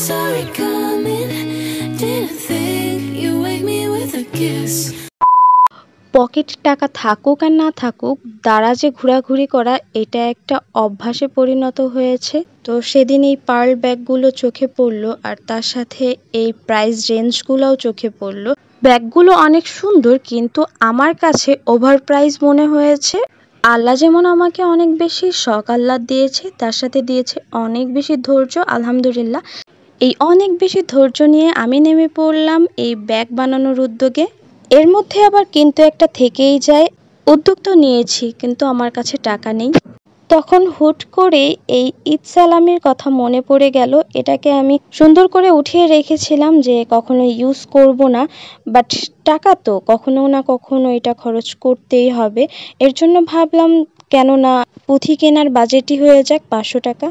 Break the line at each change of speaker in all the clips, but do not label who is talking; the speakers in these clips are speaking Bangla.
saw it coming. Didn't think you wake me with a kiss.
Pocket টাকা থাকুক আর না থাকুক, দারাজে ঘোরাঘুরি করা এটা একটা অভ্যাসে পরিণত হয়েছে। তো সেদিন এই পার্ল ব্যাগগুলো চোখে পড়লো, আর তার সাথে এই প্রাইস রেঞ্জগুলোও চোখে পড়লো। ব্যাগগুলো অনেক সুন্দর, কিন্তু আমার কাছে ওভার প্রাইস মনে হয়েছে। আল্লাহ যেমন আমাকে অনেক বেশি শখ আহ্লাদ দিয়েছে, তার সাথে দিয়েছে অনেক বেশি ধৈর্য, আলহামদুলিল্লাহ। এই অনেক বেশি ধৈর্য নিয়ে আমি নেমে পড়লাম এই ব্যাগ বানানোর উদ্যোগে। এর মধ্যে আবার কিন্তু একটা থেকেই যায়, উদ্যোগ তো নিয়েছি কিন্তু আমার কাছে টাকা নেই। তখন হুট করে এই ঈদ সালামির কথা মনে পড়ে গেল। এটাকে আমি সুন্দর করে উঠিয়ে রেখেছিলাম যে কখনো ইউজ করব না, বাট টাকা তো কখনো না কখনো এটা খরচ করতেই হবে। এর জন্য ভাবলাম কেন না পুঁথি কেনার বাজেটই হয়ে যাক 500 টাকা।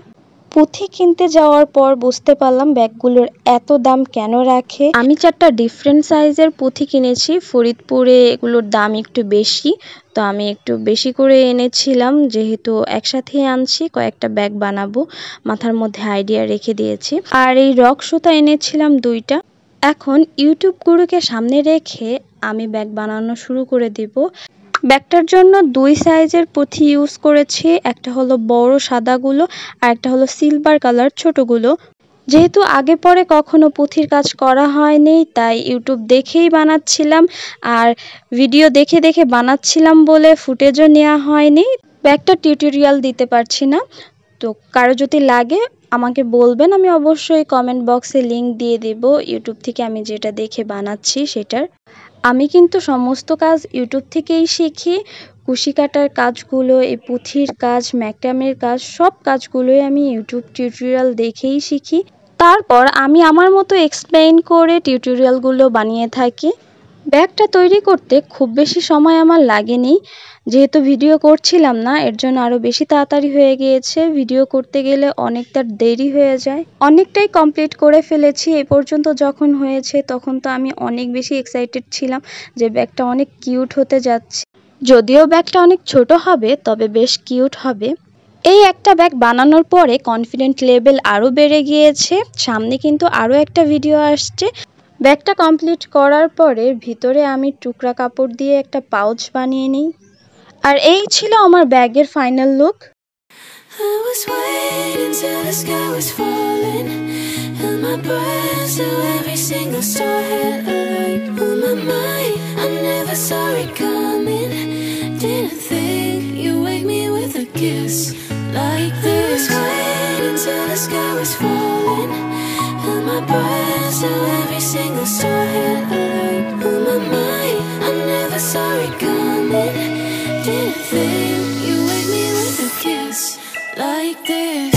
পুঁথি কিনতে যাওয়ার পর বুঝতে পারলাম ব্যাগগুলোর এত দাম কেন রাখে। আমি 4টা ডিফারেন্ট সাইজের পুঁথি কিনেছি, ফরিদপুরে এগুলোর দাম একটু বেশি, তো আমি একটু বেশি করে এনেছিলাম। যেহেতু একসাথে আনছি, কয়েকটা ব্যাগ বানাবো, মাথার মধ্যে আইডিয়া রেখে দিয়েছি। আর এই রক সুতা এনেছিলাম 2টা। এখন ইউটিউব গুরুকে সামনে রেখে আমি ব্যাগ বানানো শুরু করে দিব। ব্যাগটার জন্য 2 সাইজের পুঁথি ইউজ করেছি, একটা হলো বড় সাদাগুলো আর একটা হলো সিলভার কালার ছোটগুলো। যেহেতু আগে পরে কখনো পুঁথির কাজ করা হয়নি, তাই ইউটিউব দেখেই বানাচ্ছিলাম, আর ভিডিও দেখে দেখে বানাচ্ছিলাম বলে ফুটেজও নেওয়া হয়নি। ব্যাগটা টিউটোরিয়াল দিতে পারছি না, তো কারো যদি লাগে আমাকে বলবেন, আমি অবশ্যই কমেন্ট বক্সে লিংক দিয়ে দেব ইউটিউব থেকে আমি যেটা দেখে বানাচ্ছি সেটার। আমি কিন্তু সমস্ত কাজ ইউটিউব থেকেই শিখি। কুশি কাটার কাজগুলো, এই পুঁথির কাজ, ম্যাক্রামের কাজ, সব কাজগুলোই আমি ইউটিউব টিউটোরিয়াল দেখেই শিখি। তারপর আমি আমার মতো এক্সপ্লেইন করে টিউটোরিয়ালগুলো বানিয়ে থাকি। ব্যাগটা তৈরি করতে খুব বেশি সময় আমার লাগেনি, যেহেতু ভিডিও করছিলাম না, এর জন্য আরও বেশি তাড়াতাড়ি হয়ে গিয়েছে। ভিডিও করতে গেলে অনেকটা দেরি হয়ে যায়। অনেকটাই কমপ্লিট করে ফেলেছি এই পর্যন্ত। যখন হয়েছে তখন তো আমি অনেক বেশি এক্সাইটেড ছিলাম যে ব্যাগটা অনেক কিউট হতে যাচ্ছে। যদিও ব্যাগটা অনেক ছোট হবে, তবে বেশ কিউট হবে। এই একটা ব্যাগ বানানোর পরে কনফিডেন্ট লেভেল আরও বেড়ে গিয়েছে। সামনে কিন্তু আরও একটা ভিডিও আসছে। ব্যাগটা কমপ্লিট করার পরে ভিতরে আমি টুকরা কাপড় দিয়ে একটা পাউচ বানিয়ে নিই। আর এই ছিল আমার ব্যাগের final look.
I was waiting till the sky was falling, held my breath till every single star had a light on my mind. I never saw it coming. Didn't think you wake me with a kiss like this. I was waiting till the sky was falling, held my breath till every single star had a light on my mind. I never saw it coming. Didn't think you wake me with a kiss like this.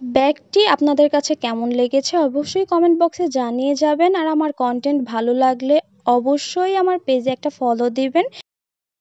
ব্যাগটি আপনাদের কাছে কেমন লেগেছে অবশ্যই কমেন্ট বক্সে জানিয়ে যাবেন। আর আমার কন্টেন্ট ভালো লাগলে অবশ্যই আমার পেজে একটা ফলো দিবেন।